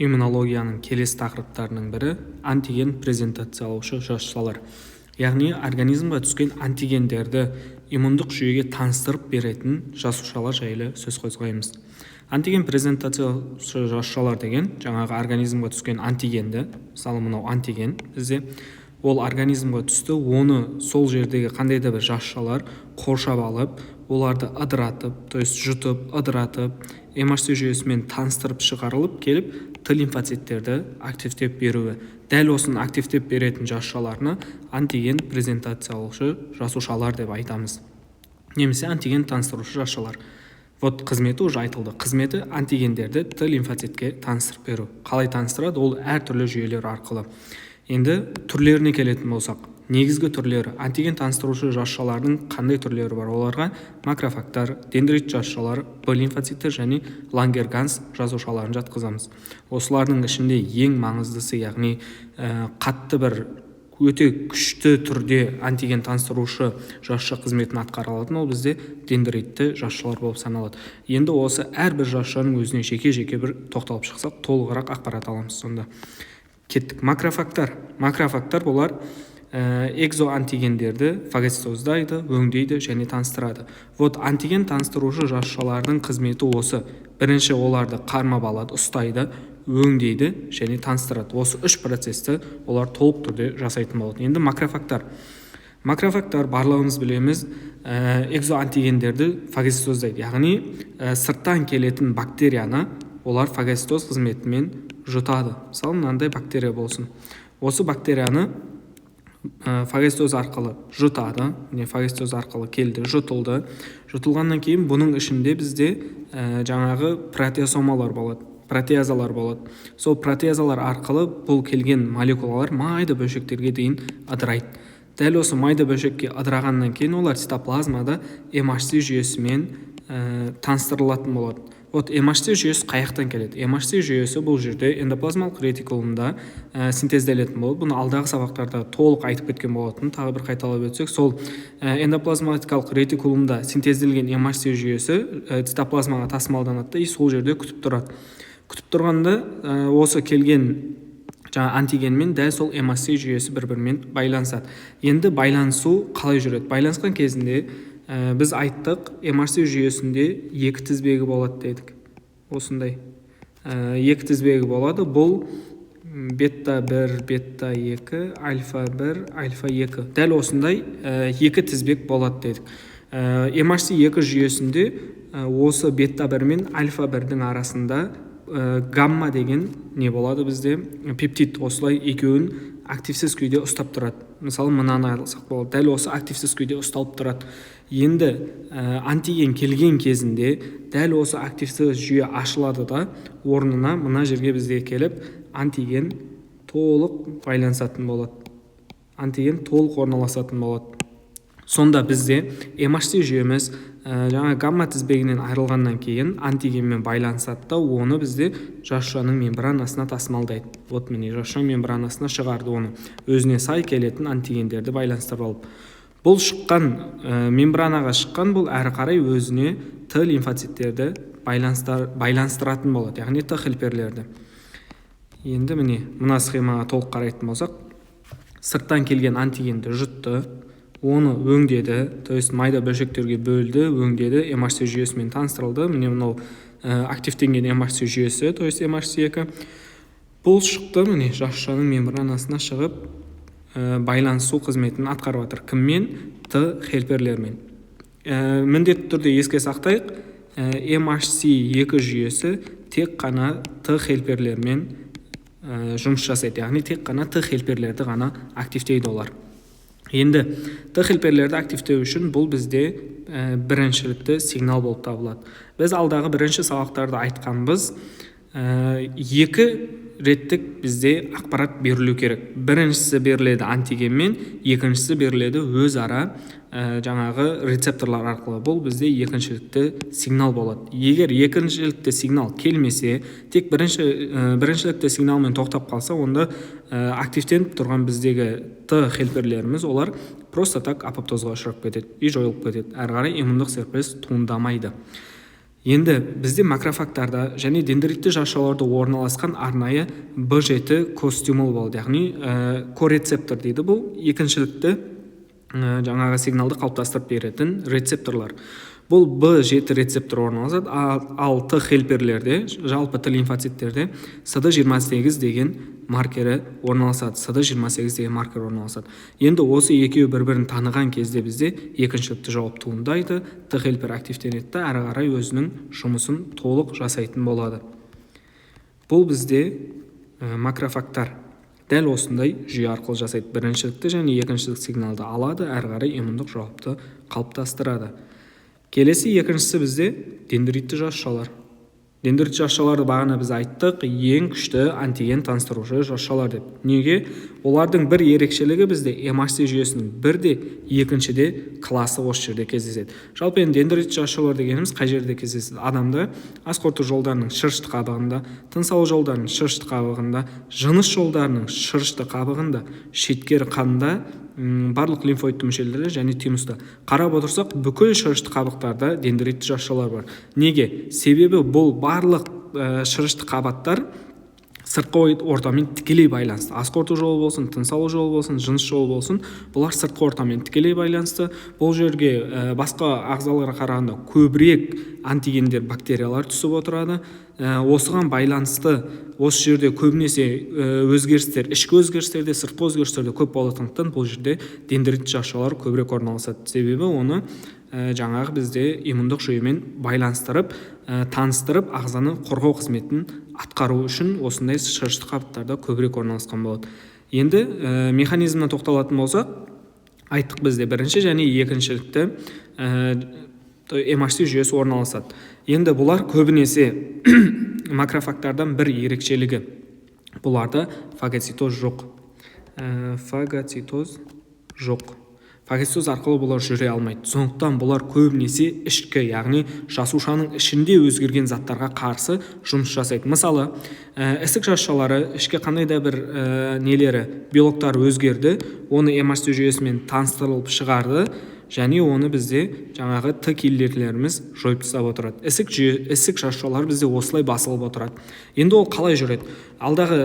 Иммунологияның келесі тақырыптарының бірі антиген презентациялаушы жасушалар. Яғни организмға түскен антигендерді иммундық жүйеге таныстырып беретін жасушалар жайлы сөз қозғаймыз. Антиген презентациялаушы жасушалар деген жаңағы организмға түскен антигенді, мысалы мынау антиген бізде, ол организмға түсті, оны сол жердегі қандай да бір жасушалар қоршап алып, оларды ыдыратып, то есть жұтып, ыдыратып, эмашси жүйесімен таныстырып шығарылып келіп, Т лимфоциттерді активтеп беруі. Дәл осыны активтеп беретін жасушаларны антиген презентациялаушы жасушалар деп айтамыз. Немесе антиген таныстырушы жасушалар. Вот қызметі уже айтылды. Қызметі антигендерді Т лимфоцитке таныстырып беру. Қалай таныстырады? Ол әртүрлі жүйелер арқылы. Енді түрлеріне келетін болсақ, негізгі түрлері антиген таныстырушы жасушалардың қандай түрлері бар? Оларға макрофагтар, дендрит жасушалары, Б лимфоциттер және Лангерганс жасушаларын жатқызамыз. Осылардың ішінде ең маңыздысы, яғни қатты бір өте күшті түрде антиген таныстырушы жасуша қызметін атқара алатын, ол бізде дендритті жасушалар болып саналады. Енді осы әрбір жасушаның өзіне жеке-жеке бір тоқталып шықсақ, толығырақ ақпарат аламыз сонда. Кеттік. Макрофагтар болар экзоантигендерді фагоцитоздайды, өңдейді және таныстырады. Вот антиген таныстырушы жасушалардың қызметі осы. Бірінші оларды қармап алады, ұстайды, өңдейді және таныстырады. Осы үш процесті олар толық түрде жасайтын болады. Енді макрофагтар барлығымыз білеміз, экзоантигендерді фагоцитоздайды. Яғни сырттан келетін бактерияны олар фагоцитоз қызметімен жұтады. Мысалы, мынандай бактерия болсын. Осы бактерияны фагоцитоз арқылы жұтады. Фагоцитоз арқылы келді, жұтылды. Жұтылғаннан кейін бұның ішінде бізде жаңағы протеосомалар болады, протеазалар болады. Сол протеазалар арқылы бұл келген молекулалар майда бөлшектерге дейін ыдырайды. Дәл осы майда бөлшекке ыдырағаннан кейін олар цитоплазмада эмашси жүйесімен таныстырылатын болады. Вот эмашси жүйесі қаяқтан келеді? Эмашси жүйесі бұл жерде эндоплазмалық ретикулумда синтезделетін болады. Бұны алдағы сабақтарда толық айтып кеткен болатын. Тағы бір қайталап өтсек, сол эндоплазматикалық ретикулумда синтезделген эмашси жүйесі цитоплазмаға тасымалданады и сол жерде күтіп тұрады. Күтіп тұрғанда осы келген жаңа антигенмен дәл сол эмашси жүйесі бір-бірімен байланысады. Енді байланысу қалай жүреді? Байланысқан кезінде біз айттық, эмашси жүйесінде екі тізбегі болады дедік. Осындай екі тізбегі болады. Бұл бета 1, бета 2, альфа 1, альфа 2. Дәл осындай екі тізбек болады дедік. Эмашси 2 жүйесінде осы бета 1 мен альфа 1-дің арасында гамма деген не болады бізде? Пептид. Осылай екеуін активсіз күйде ұстап тұрады. Мысалы, мынаны алсақ болады. Дәл осы активсіз күйде ұсталып тұрады. Енді антиген келген кезінде дәл осы активсіз жүйе ашылады да, орнына мына жерге бізде келіп антиген толық байланысатын болады. Антиген толық орналасатын болады. Сонда бізде эмашси жүйеміз жаңа гамма тізбегінен айырылғаннан кейін антигенмен байланысады да, оны бізде жасушаның мембранасына тасымалдайды. Вот міне жасуша мембранасына шығарды оны. Өзіне сай келетін антигендерді байланыстырып алып. Бұл шыққан мембранаға шыққан, бұл әрі қарай өзіне Т лимфоциттерді байланыстыратын болады, яғни Т хелперлерді. Енді міне мына схемаға толық қарайтын болсақ, сырттан келген антигенді жұтты, оны өңдеді, то есть майда бөлшектерге бөлді, өңдеді, эмашси жүйесімен таныстырылды. Міне мынау активтенген эмашси жүйесі, то есть эмашси 2. Бұл шықты, міне жасушаның мембранасына шығып байланысу қызметін атқарып жатыр. Кіммен? Т хелперлермен. Міндетті түрде еске сақтайық, эмашси 2 жүйесі тек қана Т хелперлермен жұмыс жасайды. Яғни тек қана Т хелперлерді ғана активтейді олар. Енді Т хелперлерді активтеу үшін бұл бізде біріншілікті сигнал болып табылады. Біз алдағы бірінші сабақтарда айтқанбыз, екі реттік бізде ақпарат берілу керек. Біріншісі беріледі антигенмен, екіншісі беріледі өзара жаңағы рецепторлар арқылы. Бұл бізде екіншілікті сигнал болады. Егер екіншілікті сигнал келмесе, тек біріншілікті сигналмен тоқтап қалса, онда активтеніп тұрған біздегі Т хелперлеріміз, олар просто так апоптозға ұшырап кетеді и жойылып кетеді. Әрі қарай иммундық серпіліс туындамайды. Енді бізде макрофагтарда және дендритті жасушаларда орналасқан арнайы B7 костюмол болады, яғни корецептор дейді. Бұл екіншілікті жаңағы сигналды қалыптастырып беретін рецепторлар. Бұл B7 рецептор орналасады, ал Т хелперлерде, жалпы Т лимфоциттерде CD28 деген маркері орналасады. CD28 деген маркер орналасады. Енді осы екеуі бір-бірін таныған кезде бізде екіншілікті жауап туындайды. Т хелпер активтенеді, әрі қарай өзінің жұмысын толық жасайтын болады. Бұл бізде макрофагтар дәл осындай жүйе арқылы жасайды. Біріншілікті және екіншілік сигналды алады, әрі қарай иммундық жауапты қалыптастырады. Келесі екіншісі бізде дендритті жасушалар. Дендритті жасушаларды бағана біз айттық, ең күшті антиген таныстырушы жасушалар деп. Неге? Олардың бір ерекшелігі бізде MHC жүйесінің бірде, екіншіде класы осы жерде кездеседі. Жалпы енді дендритті жасушалар дегеніміз қай жерде кездеседі? Адамда ас қорыту жолдарының шырышты қабығында, тыныс алу жолдарының шырышты қабығында, жыныс жолдарының шырышты қабығында, шеткері қанында, барлық лимфоидты мүшелерде және тимуста қарап отырсақ, бүкіл шырышты қабықтарда дендритті жасушалар бар. Неге? Себебі бұл барлық шырышты қабаттар сыртқы ортамен тікелей байланысты. Ас қорыту жолы болсын, тыныс алу жолы болсын, жыныс жолы болсын, бұлар сыртқы ортамен тікелей байланысты. Бұл жерге басқа ағзаларға қарағанда көбірек антигендер, бактериялар түсіп отырады. Осыған байланысты осы жерде көбінесе өзгерістер, ішкі өзгерістерде, сыртқы өзгерістерде көп болатындықтан бұл жерде дендритті жасушалар көбірек орналасады. Себебі оны жаңағы бізде иммундық жүйемен байланыстырып, таныстырып, ағзаны қорғау қызметін атқару үшін осындай шырышты қабықтарда көбірек орналасқан болады. Енді механизміне тоқталатын болсақ, айттық бізде бірінші және екіншілікті MHC жүйесі орналасады. Енді бұлар көбінесе макрофагтардан бір ерекшелігі. Бұларда фагоцитоз жоқ. Фагоцитоз арқылы бұлар жүре алмайды. Сондықтан бұлар көбінесе ішкі, яғни жасушаның ішінде өзгерген заттарға қарсы жұмыс жасайды. Мысалы, ісік жасушалары ішкі қандай да бір белоктар өзгерді, оны MHC жүйесімен таныстырылып шығарды, және оны бізде жаңағы Т киллерлеріміз жойып тастап отырады. Ісік жасушалар бізде осылай басылып отырады. Енді ол қалай жүреді? Алдағы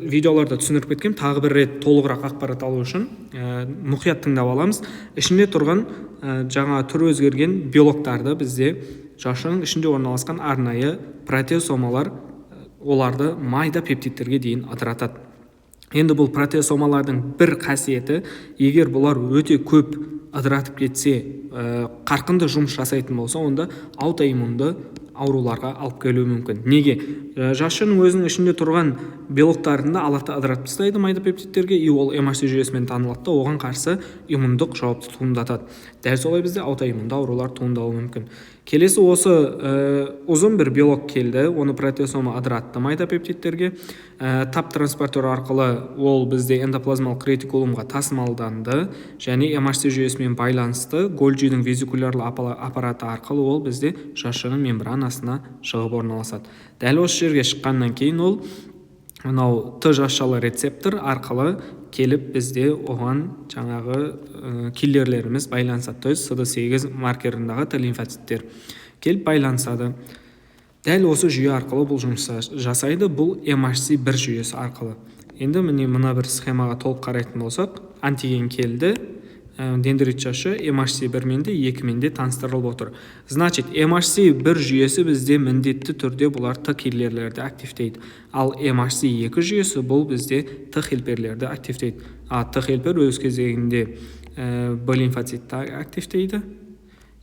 видеоларда түсіндіріп кеткем, тағы бір рет толығырақ ақпарат алу үшін мұқият тыңдап аламыз. Ішінде тұрған жаңа түр өзгерген белоктарды бізде жасушаның ішінде орналасқан арнайы протеосомалар оларды майда пептидтерге дейін ыдыратады. Енді бұл протеосомалардың бір қасиеті, егер бұлар өте көп ыдыратып кетсе, қарқынды жұмыс жасайтын болса, онда аутоиммунды ауруларға алып келуі мүмкін. Неге? Жасушаның өзінің ішінде тұрған белоктарында алаты ыдыратып тастайды майда пептидтерге, ол MHC жүйесімен танылады, оған қарсы иммундық жауапты туындатады. Дәл солай бізде аутоиммунды аурулар туындауы мүмкін. Келесі осы ұзын бір белок келді, оны протеосома ыдыратты майда пептидтерге. Тап транспортер арқылы ол бізде эндоплазмалық ретикулумға тасымалданды және MHC жүйесімен байланысты Golgiдің везикулярлы аппараты арқылы ол бізде жасушаның мембранасына шығып орналасады. Дәл осы жерге шыққаннан кейін ол мынау Т жасушалы рецептор арқылы келіп бізде оған жаңағы киллерлеріміз байланысады. То есть CD8 маркерындағы Т лимфоциттер келіп байланысады. Дәл осы жүйе арқылы бұл жұмыс жасайды. Бұл MHC1 жүйесі арқылы. Енді мына бір схемаға толық қарайтын болсақ, антиген келді, дендрит жасуша MHC1 мен де 2 мен де таныстырылып отыр. Значит, MHC1 жүйесі бізде міндетті түрде бұлар Т киллерлерді активтейді. Ал MHC2 жүйесі бұл бізде Т хелперлерді активтейді. Т хелпер өз кезегінде Б лимфоцитті активтейді.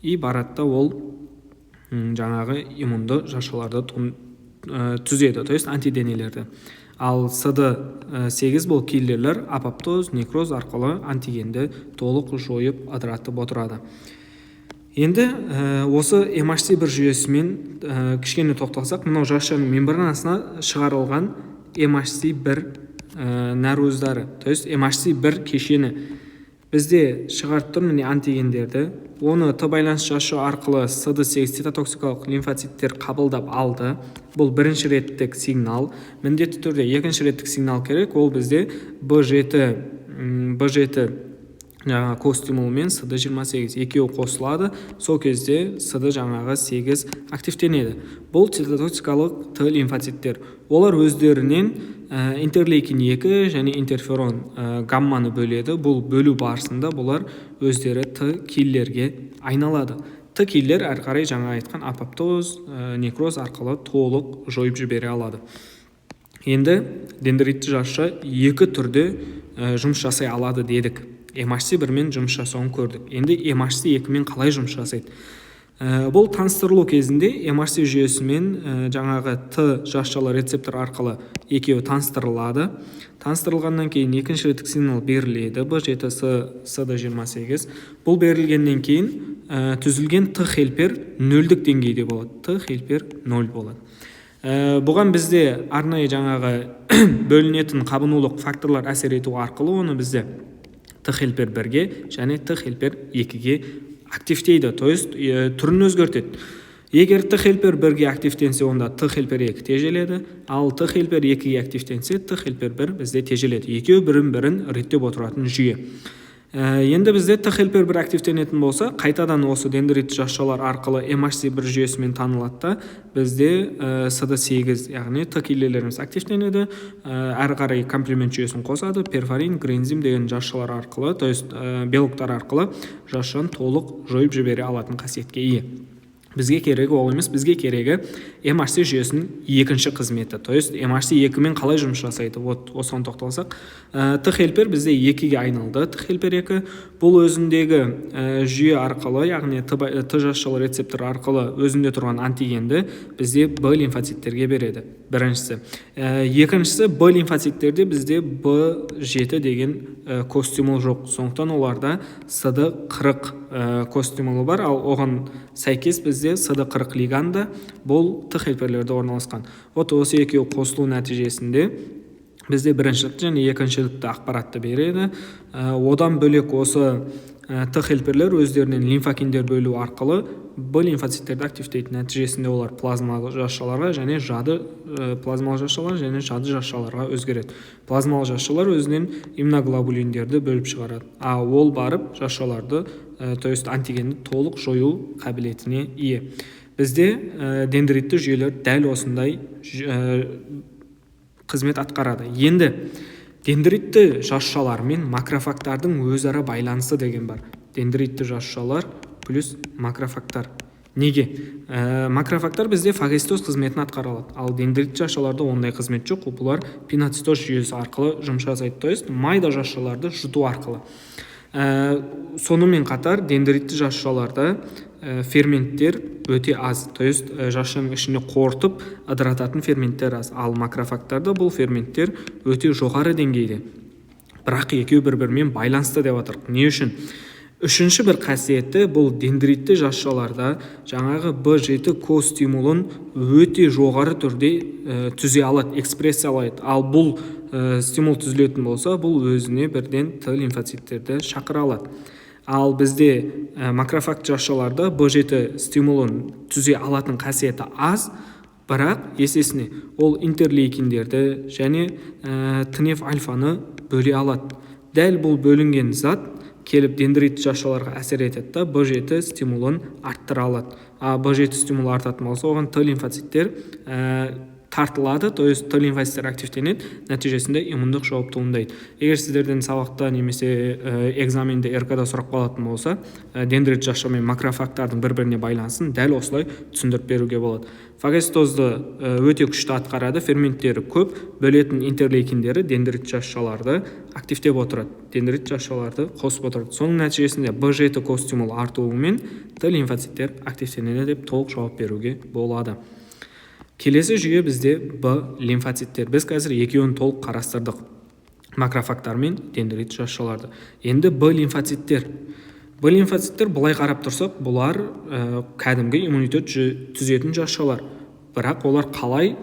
И баратта ол жаңағы иммунды жасушаларды түзеді, то есть антиденелерді. Ал CD8 бұл киллерлер апоптоз, некроз арқылы антигенді толық жойып ыдыратып отырады. Енді осы MHC1 жүйесімен кішкене тоқталсақ, мынау жасушаның мембранасына шығарылған MHC1 нәруыздары, то есть MHC1 кешені бізде шығарып тұр міне антигендерді. Оны Т байланыс жасуша арқылы CD8 цитотоксикалық лимфоциттер қабылдап алды. Бұл бірінші реттік сигнал. Міндетті түрде екінші реттік сигнал керек. Ол бізде B7 жаңағы костимул мен CD28 екеуі қосылады, сол кезде CD жаңағы 8 активтенеді. Бұл цитотоксикалық Т лимфоциттер. Олар өздерінен интерлейкин 2 және интерферон гамманы бөледі. Бұл бөлу барысында бұлар өздері Т киллерге айналады. Т киллер әрі қарай жаңа айтқан апоптоз, некроз арқылы толық жойып жібере алады. Енді дендритті жасуша екі түрде жұмыс жасай алады дедік. MHC1 мен жұмыс жасауын көрдік. Енді MHC2 мен қалай жұмыс жасайды? Бұл таныстырылу кезінде MHC жүйесімен жаңағы Т жасушалар рецептор арқылы екеуі таныстырылады. Таныстырылғаннан кейін екінші реттік сигнал беріледі. B7 CD28. Бұл берілгеннен кейін түзілген Т хелпер нөлдік деңгейде болады. Т хелпер 0 болады. Бұған бізде арнайы жаңағы бөлінетін қабынулық факторлар әсер ету арқылы оны бізде Т хелпер 1-ге және Т хелпер 2-ге активтейді, то есть түрін өзгертеді. Егер Т хелпер 1-ге активтенсе, онда Т хелпер 2 тежеледі, ал Т хелпер 2-ге активтенсе, Т хелпер 1 бізде тежеледі. Екеуі бірін реттеп отыратын жүйе. Енді бізде Т хелпер 1 активтенетін болса, қайтадан осы дендрит жасушалар арқылы MHC1 жүйесімен танылады, бізде CD8, яғни Т киллерлеріміз активтенеді, әрі қарай комплемент жүйесін қосады, перфорин, грензим деген жасушалар арқылы, то есть белоктар арқылы жасушаны толық жойып жібере алатын қасиетке ие. Бізге керегі ол емес, бізге керегі MHC жүйесінің екінші қызметі. То есть MHC2 мен қалай жұмыс жасайды? Осыған тоқталсақ, Т хелпер бізде 2-ге айналды. Т хелпер 2 бұл өзіндегі жүйе арқылы, яғни Т жасушалы рецептор арқылы өзінде тұрған антигенді бізде Б лимфоциттерге береді. Біріншісі. Екіншісі, Б лимфоциттерде бізде B7 деген костимул жоқ. Сондықтан оларда CD40 костимулы бар, ал оған сәйкес бізде CD40 лиганда бұл Т хелперлерде орналасқан. Осы екеуі қосылу нәтижесінде бізде біріншілікті және екіншілікті ақпаратты береді. Одан бөлек осы Т хелперлер өздерінен лимфокиндер бөлу арқылы Б лимфоциттерді активтейтін нәтижесінде олар плазмалық жасушаларға және жады жасушаларға өзгереді. Плазмалық жасушалар өзінен иммуноглобулиндерді бөліп шығарады. Ол барып жасушаларды, то есть антигенді толық жою қабілетіне ие. Бізде дендритті жүйелер дәл осындай қызмет атқарады. Енді дендритті жасушалар мен макрофагтардың өзара байланысы деген бар. Дендритті жасушалар плюс макрофагтар. Неге? Макрофагтар бізде фагоцитоз қызметін атқаралады. Ал дендритті жасушаларда ондай қызмет жоқ. Бұлар пиноцитоз жүйесі арқылы жұмыс жасайды. То есть майда жасушаларды жұту арқылы. Сонымен қатар дендритті жасушаларда ферменттер өте аз. То есть жасушаның ішіне қорытып ыдырататын ферменттер аз. Ал макрофагтарда бұл ферменттер өте жоғары деңгейде. Бірақ екеуі бір-бірімен байланысты деп отырық. Не үшін? Үшінші бір қасиеті, бұл дендритті жасушаларда жаңағы B7 костимулын өте жоғары түрде түзе алады, экспрессиялайды. Ал бұл стимул түзілетін болса, бұл өзіне бірден Т лимфоциттерді шақыра алады. Ал бізде макрофаг жасушаларда B7 стимулын түзе алатын қасиеті аз, бірақ есесіне ол интерлейкиндерді және ТНФ альфаны бөле алады. Дәл бұл бөлінген зат келіп дендрит жасушаларға әсер етеді, B7 стимулын арттыра алады. B7 стимул артатын болса, оған Т лимфоциттер тартылады, то есть Т лимфоциттер активтенеді, нәтижесінде иммундық жауап туындайды. Егер сіздерден сабақта немесе экзаменде РК-да сұрақ болатын болса, дендрит жасуша мен макрофагтардың бір-біріне байланысын дәл осылай түсіндіріп беруге болады. Фагоцитозды өте күшті атқарады, ферменттері көп, бөлетін интерлейкиндері дендрит жасушаларды активтеп отырады, дендрит жасушаларды қосып отырады. Соның нәтижесінде B7 костимул артуымен Т лимфоциттер активтенеді деп толық жауап беруге болады. Келесі жүйе бізде Б лимфоциттер. Біз қазір екеуін толық қарастырдық. Макрофагтар мен дендрит жасушаларды. Енді Б лимфоциттер. Б лимфоциттер бұлай қарап тұрсақ, бұлар кәдімгі иммунитет түзетін жасушалар. Бірақ олар қалай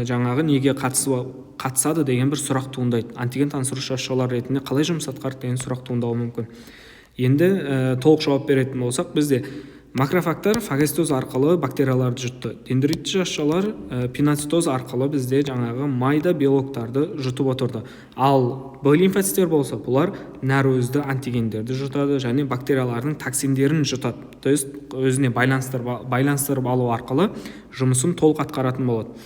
жаңағы неге қатысады деген бір сұрақ туындайды. Антиген таныстырушы жасушалар ретінде қалай жұмыс атқарады деген сұрақ туындауы мүмкін. Енді толық жауап беретін болсақ, бізде макрофагтар фагоцитоз арқылы бактерияларды жұтты. Дендритті жасушалар пиноцитоз арқылы бізде жаңағы майда белоктарды жұтып отырды. Ал Б лимфоциттер болса, бұлар нәрөзді антигендерді жұтады және бактериялардың токсиндерін жұтады. То есть өзіне байланыстырып алу арқылы жұмысын толық атқаратын болады.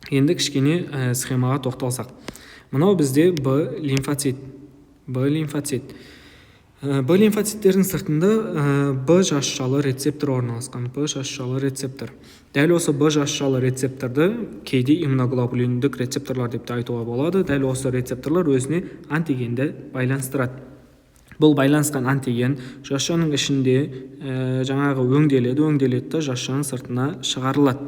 Енді кішкене схемаға тоқталсақ. Мынау бізде Б лимфоцит. Б лимфоциттердің сыртында Б жасушалы рецептор орналасқан. Б жасушалы рецептор. Дәл осы Б жасушалы рецепторды кейде иммуноглобулиндік рецепторлар деп те айтуға болады. Дәл осы рецепторлар өзіне антигенді байланыстырады. Бұл байланысқан антиген жасушаның ішінде жаңағы өңделеді де жасушаның сыртына шығарылады.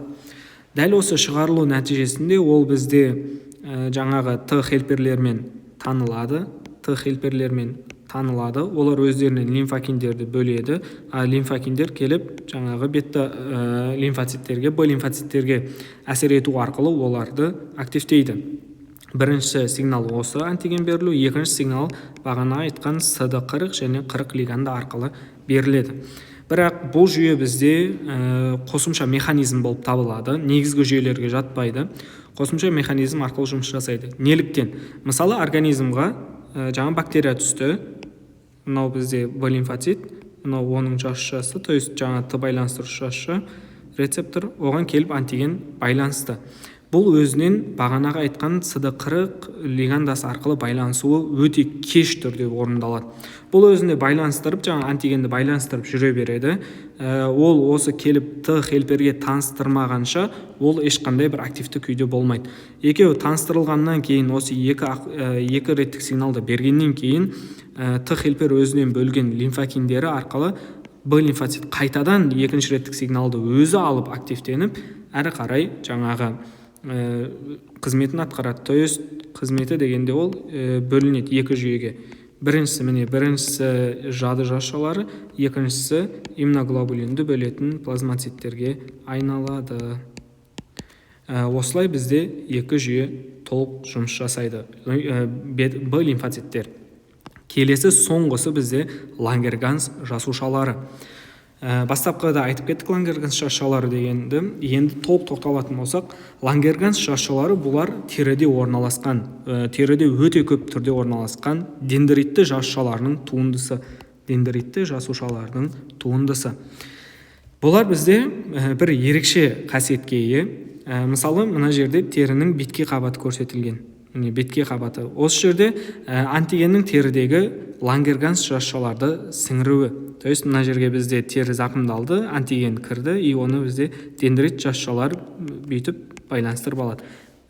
Дәл осы шығарылу нәтижесінде ол бізде жаңағы Т хелперлермен танылады. Олар өздерінен лимфокиндерді бөледі. Лимфокиндер келіп жаңағы бетті лимфоциттерге, Б лимфоциттерге әсер ету арқылы оларды активтейді. Бірінші сигнал осы антиген берілу, екінші сигнал бағана айтқан CD40 және 40 лиганды арқылы беріледі. Бірақ бұл жүйе бізде қосымша механизм болып табылады. Негізгі жүйелерге жатпайды. Қосымша механизм арқылы жұмыс жасайды. Неліктен? Мысалы, организмға жаңа бактерия түсті. Мынау бізде Б лимфоцит, мынау оның жасушасы, то есть жаңа Т байланыстырушы жасуша рецептор, оған келіп антиген байланысты. Бұл өзінен бағанаға айтқан CD40 лигандасы арқылы байланысуы өте кеш түрде орындалады. Бұл өзіне байланыстырып, жаңа антигенді байланыстырып жүре береді. Ол осы келіп Т хелперге таныстырмағанша, ол ешқандай бір активті күйде болмайды. Екеуі таныстырылғаннан кейін, осы екі реттік сигналды бергеннен кейін, Т хелпер өзінен бөлген лимфокиндері арқылы Б лимфоцит қайтадан екінші реттік сигналды өзі алып активтеніп, әрі қарай жаңағы қызметін атқарады. То есть қызметі дегенде ол бөлінеді екі жүйеге. Біріншісі жады жасушалары, екіншісі иммуноглобулинді бөлетін плазмоциттерге айналады. Осылай бізде екі жүйе толық жұмыс жасайды. Б лимфоциттер. Келесі соңғысы бізде Лангерганс жасушалары. Бастапқыда айтып кеттік Лангерганс жасушалары дегенді. Енді толық тоқталатын болсақ, Лангерганс жасушалары бұлар теріде орналасқан, теріде өте көп түрде орналасқан дендритті жасушаларының туындысы. Бұлар бізде бір ерекше қасиетке ие. Мысалы, мына жерде терінің бетке қабаты көрсетілген. Бетке қабаты. Осы жерде антигеннің терідегі Лангерганс жасушаларды сіңіруі. То есть мына жерге бізде тері зақымдалды, антиген кірді, и оны бізде дендрит жасушалар бүйтіп байланыстырып алады.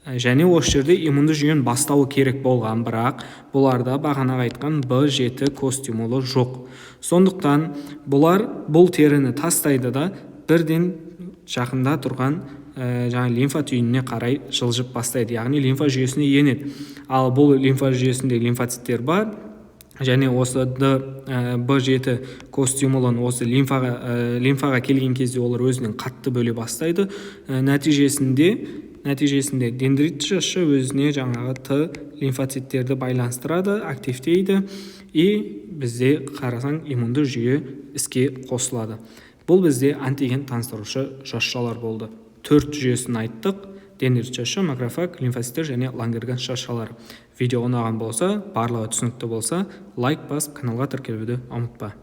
Және осы жерде иммунды жүйен бастауы керек болған, бірақ бұларда бағанаға айтқан B7 костюмолы жоқ. Сондықтан бұл теріні тастайды да бірден жақында тұрған жаңа лимфа түйініне қарай жылжып бастайды, яғни лимфа жүйесіне енеді. Ал бұл лимфа жүйесінде лимфоциттер бар, және осы B7 костюмолын осы лимфаға келген кезде олар өзінен қатты бөле бастайды. Нәтижесінде дендрит жасуша өзіне жаңағы Т лимфоциттерді байланыстырады, активтейді, и бізде қарасаң иммунды жүйе іске қосылады. Бұл бізде антиген таныстырушы жасушалар болды. 4 жүйесін айттық: дендрит жасуша, макрофаг, лимфоциттер және Лангерганс жасушалары. Видео ұнаған болса, барлығы түсінікті болса, лайк басып, каналға тіркелуді ұмытпа.